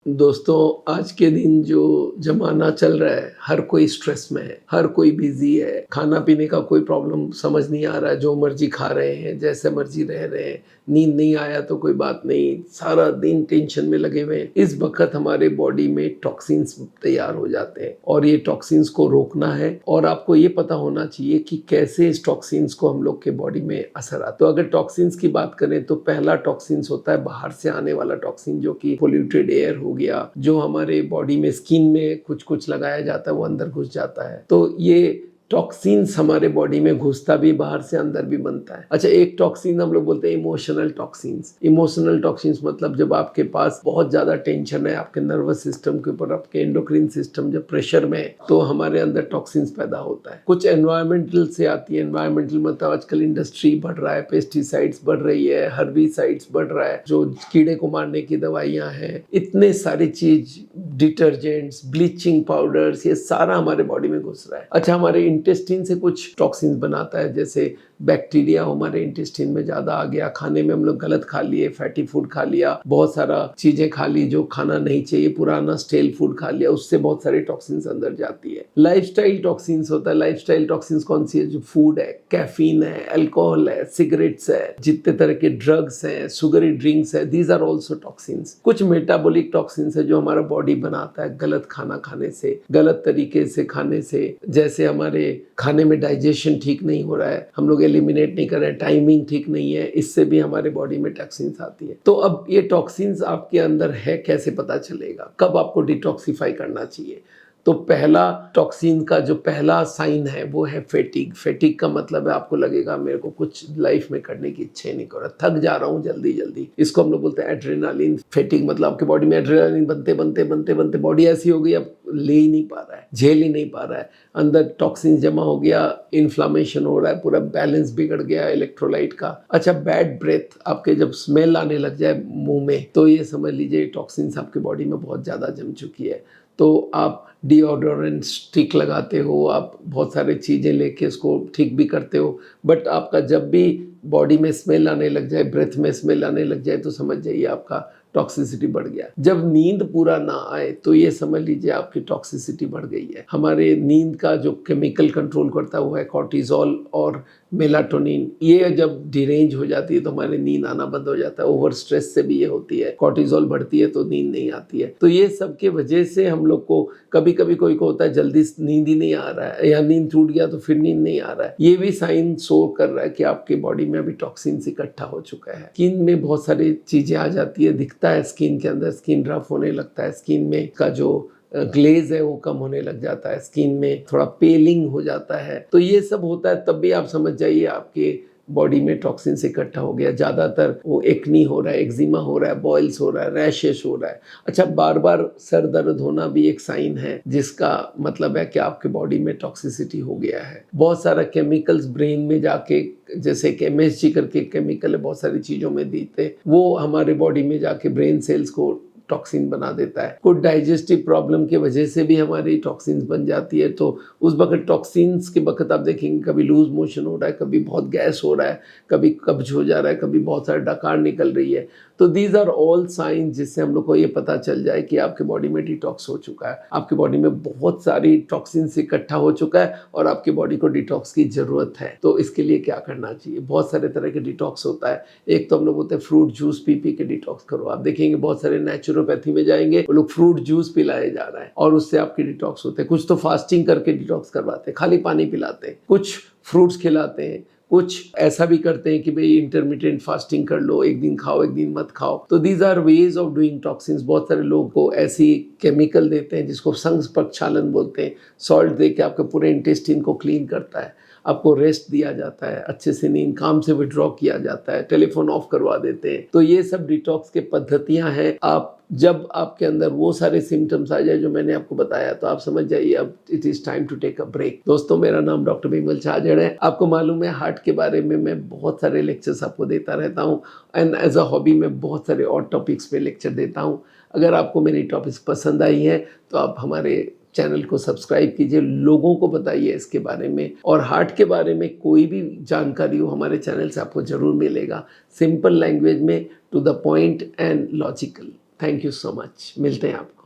दोस्तों, आज के दिन जो ज़माना चल रहा है, हर कोई स्ट्रेस में है, हर कोई बिज़ी है, खाना-पीने का कोई प्रॉब्लम समझ नहीं आ रहा है, जो मर्ज़ी खा रहे हैं, जैसे मर्ज़ी रह रहे हैं, नींद नहीं आया तो कोई बात नहीं, सारा दिन टेंशन में लगे हुए हैं। इस वक़्त हमारे बॉडी में टॉक्सिन्स तैयार हो जाते हैं और ये टॉक्सिन्स को रोकना है और आपको ये पता होना चाहिए कि कैसे इस टॉक्सिन्स को हम लोग के बॉडी में असर आता है। तो अगर टॉक्सिन्स की बात करें तो पहला टॉक्सिन्स होता है बाहर से आने वाला टॉक्सिन, जो कि पोल्यूटेड एयर हो गया, जो हमारे बॉडी में स्किन में कुछ लगाया जाता है वो अंदर घुस जाता है। तो ये टॉक्सिन्स हमारे बॉडी में घुसता भी बाहर से अंदर भी बनता है। अच्छा, एक टॉक्सिन हम लोग बोलते हैं इमोशनल टॉक्सिन्स। इमोशनल टॉक्सिन्स मतलब जब आपके पास बहुत ज़्यादा टेंशन है आपके नर्वस सिस्टम के ऊपर, आपके एंडोक्रिन सिस्टम जब प्रेशर में है तो हमारे अंदर टॉक्सिन्स पैदा होता है। कुछ एनवायरमेंटल से आती है। एनवायरमेंटल मतलब आजकल इंडस्ट्री बढ़ रहा है, पेस्टिसाइड्स बढ़ रही है, हर्बिसाइड्स बढ़ रहा है, जो कीड़े को मारने की दवाइयाँ हैं, इतने सारी चीज, डिटर्जेंट्स, ब्लीचिंग पाउडर्स, ये सारा हमारे बॉडी में घुस रहा है। अच्छा, हमारे इंटेस्टिन से कुछ टॉक्सिन्स बनाता है, जैसे बैक्टीरिया हमारे इंटेस्टिन में ज़्यादा आ गया, खाने में हम लोग गलत खा लिए, फैटी फूड खा लिया, बहुत सारा चीज़ें खा ली जो खाना नहीं चाहिए, पुराना स्टेल फूड खा लिया, उससे बहुत सारी टॉक्सिन्स अंदर जाती है। लाइफस्टाइल टॉक्सिन्स होता है। लाइफस्टाइल टॉक्सिन्स कौन सी है? जो फूड है, कैफीन है, अल्कोहल है, सिगरेट्स है, जितने तरह के ड्रग्स हैं, सुगरी ड्रिंक्स है, दीज आर ऑल्सो टॉक्सिन्स। कुछ मेटाबॉलिक टॉक्सिन्स है जो हमारा बॉडी बनाता है गलत खाना खाने से, गलत तरीके से खाने से, जैसे हमारे खाने में डाइजेशन ठीक नहीं हो रहा है, हम लोग एलिमिनेट नहीं कर रहे हैं, टाइमिंग ठीक नहीं है, इससे भी हमारे बॉडी में टॉक्सिन्स आती है। तो अब ये टॉक्सिन्स आपके अंदर है कैसे पता चलेगा? कब आपको डिटॉक्सिफाई करना चाहिए? तो पहला टॉक्सिन का जो पहला साइन है वो है फेटिग। फेटिग का मतलब है आपको लगेगा मेरे को कुछ लाइफ में करने की इच्छा नहीं कर रहा, थक जा रहा हूँ जल्दी जल्दी। इसको हम लोग बोलते हैं एड्रेनालिन फेटिग। मतलब आपके बॉडी में एड्रेनालिन बनते बनते बनते बनते बॉडी ऐसी हो गई अब ले ही नहीं पा रहा है, झेल ही नहीं पा रहा है, अंदर टॉक्सिन जमा हो गया, इन्फ्लामेशन हो रहा है, पूरा बैलेंस बिगड़ गया इलेक्ट्रोलाइट का। अच्छा, बैड ब्रेथ, आपके जब स्मेल आने लग जाए मुंह में तो ये समझ लीजिए टॉक्सिन्स आपके बॉडी में बहुत ज़्यादा जम चुकी है। तो आप डिओडोरेंट स्टिक लगाते हो, आप बहुत सारी चीज़ें लेके उसको ठीक भी करते हो, बट आपका जब भी बॉडी में स्मेल आने लग जाए, ब्रेथ में स्मेल आने लग जाए तो समझ जाइए आपका टॉक्सिसिटी बढ़ गया। जब नींद पूरा ना आए तो ये समझ लीजिए आपकी टॉक्सिसिटी बढ़ गई है। हमारे नींद का जो केमिकल कंट्रोल करता हुआ है कॉर्टिजोल और मेलाटोनिन, ये जब डिरेंज हो जाती है तो हमारे नींद आना बंद हो जाता है। ओवर स्ट्रेस से भी ये होती है, कॉर्टिजोल बढ़ती है तो नींद नहीं आती है। तो ये सब के वजह से हम लोग को कभी कभी कोई को होता है जल्दी नींद ही नहीं आ रहा है, या नींद टूट गया तो फिर नींद नहीं आ रहा है। ये भी साइन शो कर रहा है कि आपकी बॉडी में अभी टॉक्सिन इकट्ठा हो चुका है। स्किन में बहुत सारी चीजें आ जाती है, दिखता है स्किन के अंदर, स्किन रफ होने लगता है, स्किन में का जो ग्लेज है वो कम होने लग जाता है, स्किन में थोड़ा पेलिंग हो जाता है। तो ये सब होता है, तब भी आप समझ जाइए आपके बॉडी में टॉक्सिन इकट्ठा हो गया। ज़्यादातर वो एक्नी हो रहा है, एक्जिमा हो रहा है, बॉयल्स हो रहा है, रैशेस हो रहा है। अच्छा, बार बार सर दर्द होना भी एक साइन है जिसका मतलब है कि आपके बॉडी में टॉक्सिसिटी हो गया है। बहुत सारा केमिकल्स ब्रेन में जाके, जैसे कि MSG करके केमिकल है बहुत सारी चीज़ों में देते, वो हमारे बॉडी में जाके ब्रेन सेल्स को टॉक्सिन बना देता है। कुछ डाइजेस्टिव प्रॉब्लम की वजह से भी हमारी टॉक्सिन्स बन जाती है। तो उस वक्त टॉक्सिन्स के वक्त आप देखेंगे कभी लूज मोशन हो रहा है, कभी बहुत गैस हो रहा है, कभी कब्ज हो जा रहा है, कभी बहुत सारा डकार निकल रही है। तो दीज आर ऑल साइन जिससे हम लोग को ये पता चल जाए कि आपके बॉडी में डिटॉक्स हो चुका है, आपकी बॉडी में बहुत सारी टॉक्सिन्स इकट्ठा हो चुका है और आपकी बॉडी को डिटॉक्स की जरूरत है। तो इसके लिए क्या करना चाहिए? बहुत सारे तरह के डिटॉक्स होता है। एक तो हम लोग बोलते हैं फ्रूट जूस पी के डिटॉक्स करो। आप देखेंगे बहुत सारे नेचुरोपैथी में जाएंगे, वो लोग फ्रूट जूस पिलाए जा रहा है और उससे आपकी डिटॉक्स होते हैं। कुछ तो फास्टिंग करके डिटॉक्स करवाते हैं, खाली पानी पिलाते हैं, कुछ फ्रूट्स खिलाते हैं, कुछ ऐसा भी करते हैं कि भाई इंटरमिटेंट फास्टिंग कर लो, एक दिन खाओ एक दिन मत खाओ। तो these are ways of doing toxins. बहुत सारे लोग को ऐसी केमिकल देते हैं जिसको संघ प्रक्षालन बोलते हैं, सॉल्ट दे के आपके पूरे इंटेस्टिन को क्लीन करता है, आपको रेस्ट दिया जाता है, अच्छे से नींद, काम से विड्रॉ किया जाता है, टेलीफोन ऑफ करवा देते हैं। तो ये सब डिटॉक्स के पद्धतियां हैं। आप जब आपके अंदर वो सारे सिम्टम्स आ जाए जो मैंने आपको बताया तो आप समझ जाइए अब it is time to take a break. दोस्तों, मेरा नाम डॉक्टर विमल छाजड़ है। आपको मालूम है हार्ट के बारे में मैं बहुत सारे लेक्चर्स आपको देता रहता हूँ एंड एज अ हॉबी मैं बहुत सारे और टॉपिक्स पे लेक्चर देता हूँ। अगर आपको मेरी टॉपिक्स पसंद आई हैं तो आप हमारे चैनल को सब्सक्राइब कीजिए, लोगों को बताइए इसके बारे में, और हार्ट के बारे में कोई भी जानकारी हो हमारे चैनल से आपको ज़रूर मिलेगा, सिंपल लैंग्वेज में, to the point and logical. Thank you so much, मिलते हैं आपको।